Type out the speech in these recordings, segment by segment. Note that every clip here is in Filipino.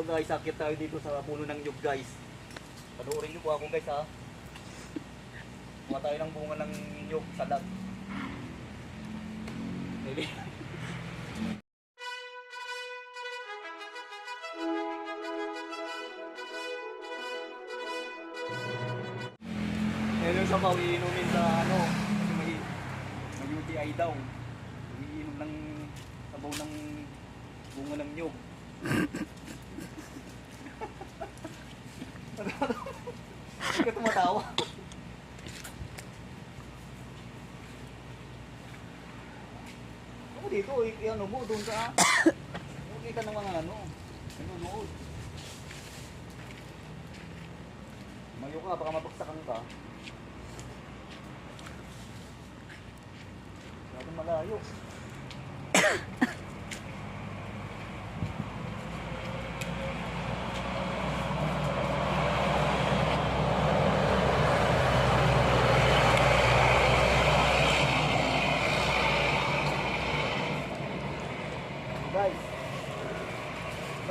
So guys, akit tayo dito sa puno ng nyug guys. Panoorin nyo po ako guys ha. Kuha tayo ng bunga ng nyug sa lag. Maybe. Ngayon yung sabaw iinumin sa ano. Kasi may UTI daw. Iinom ng sabaw ng bunga ng nyug. Hindi ka tumatawa. Ako dito, ano mo, doon ka. Huwag ka ng mga ano, nanonood. Mayo ka, baka mabagsakan ka. Masyadong malayo.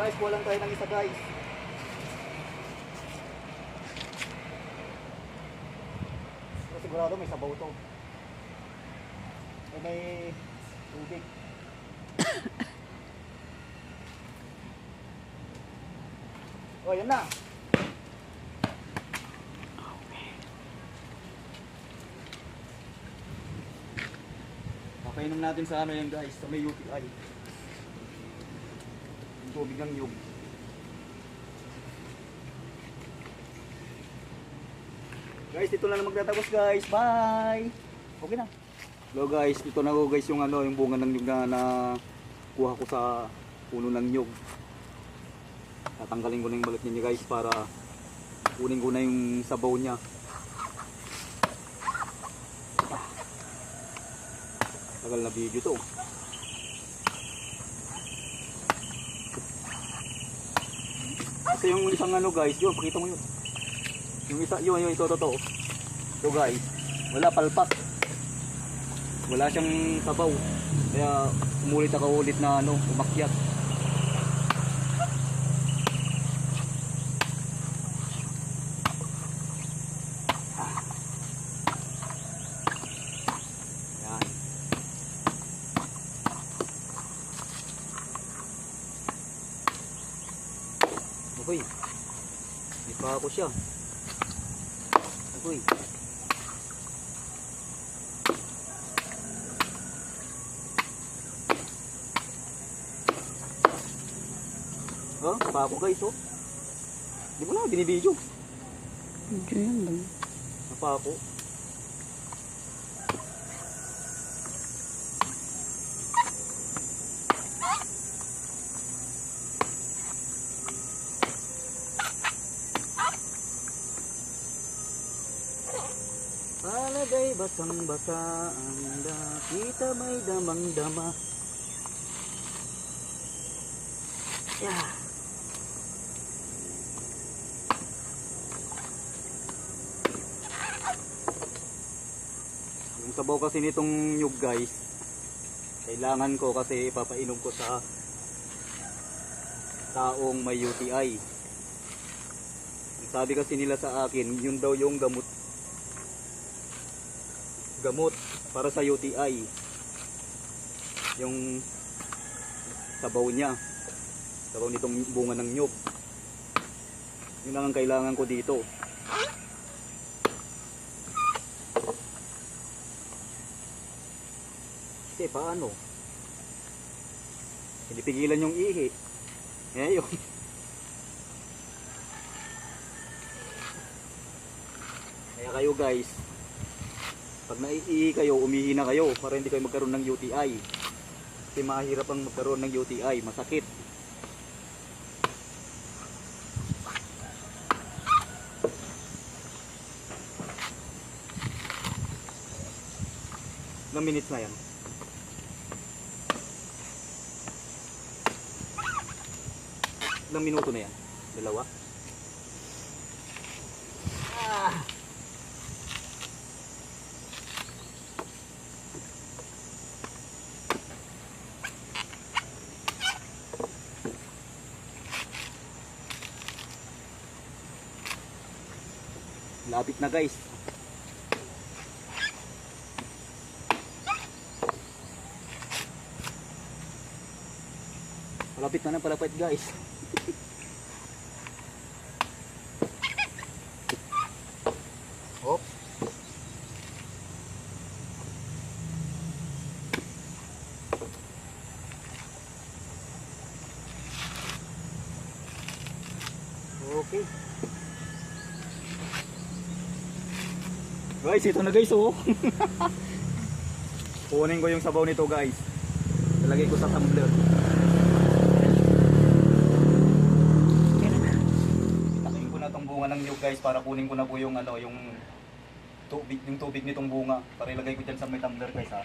Guys, kuha lang tayo ng isa guys. Pero sigurado may sabaw to. May tubig. Oh, yan na. Papainom natin sa ano yan guys, sa may UTI. Tubig ng nyug. Guys, dito na magtatapos guys. Bye. Okay na. Hello guys, dito na ko guys yung ano, yung bunga ng nyug na kuha ko sa puno ng nyug. Tatanggalin ko na yung balat niya guys para kunin ko na yung sabaw niya. Tagal na video to. Kasi yung isang ano guys, yun, pakita mo yun. Yung isa, yun, ito, totoo. Ito guys, wala palpak. Wala siyang sabaw. Kaya umulit ako ulit na ano, umakyat. Yan. Okay. Di pa ako siya. Okay. Oh, pa ako guys oh. Di mo na binibidyo. Video yan lang. Pa ako. Palagay basang-basa ang kita may damang-dama. Yeah. Yung sabaw kasi nitong nyug guys, kailangan ko kasi ipapainom ko sa taong may UTI. Sabi kasi nila sa akin, yun daw yung gamot para sa UTI, yung sabaw niya, sabaw nitong bunga ng nyug. Yun lang ang kailangan ko dito. Kasi paano, hindi pigilan yung ihi. Yun. Kaya kayo guys, pag naiihi kayo, umihi na kayo para hindi kayo magkaroon ng UTI. Kasi mahirap ang magkaroon ng UTI, masakit. Ilang minutes na yan? Ilang minuto na yan? Dalawa? Lapit na guys. Malapit na ng palapit guys. Hop. Okay. Guys, ito na guys oh. Kunin ko yung sabaw nito guys. Ilagay ko sa tumbler. Itakin ko na tong bunga ng niyog guys para kunin ko na po yung ano, yung tubig nitong bunga para ilagay ko diyan sa may tumbler guys ha.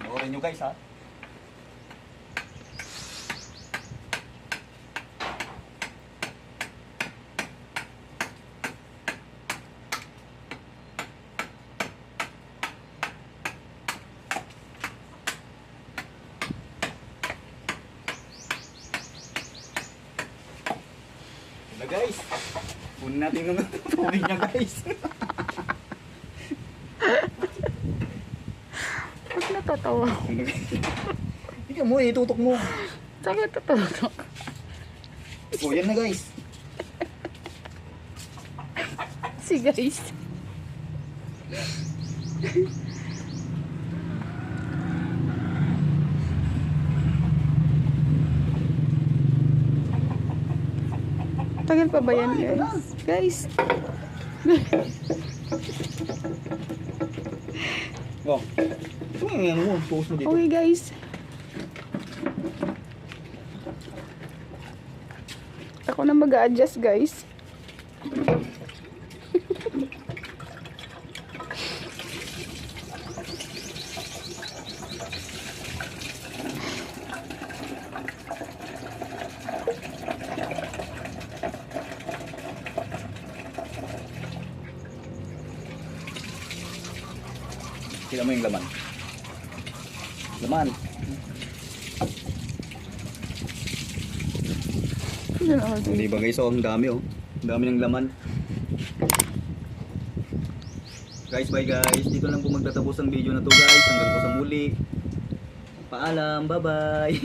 Panoorin niyo guys ha. Na guys, kunin natin ng tubig niya guys. Ba't natatawa? Ikaw mo, itutok mo. Sabi natatawa. O yan na guys. Si guys. Tagal pa ba yan guys? Guys. Oh, ito yung ano mo, post mo dito. Okay guys. Ako na mag-a-adjust guys. Sila mo yung laman. Laman. Hindi ba guys, oh, ang dami oh. Ang dami ng laman. Guys, bye guys. Dito lang po magtatapos ang video na to guys. Hanggang po sa muli. Paalam, bye bye.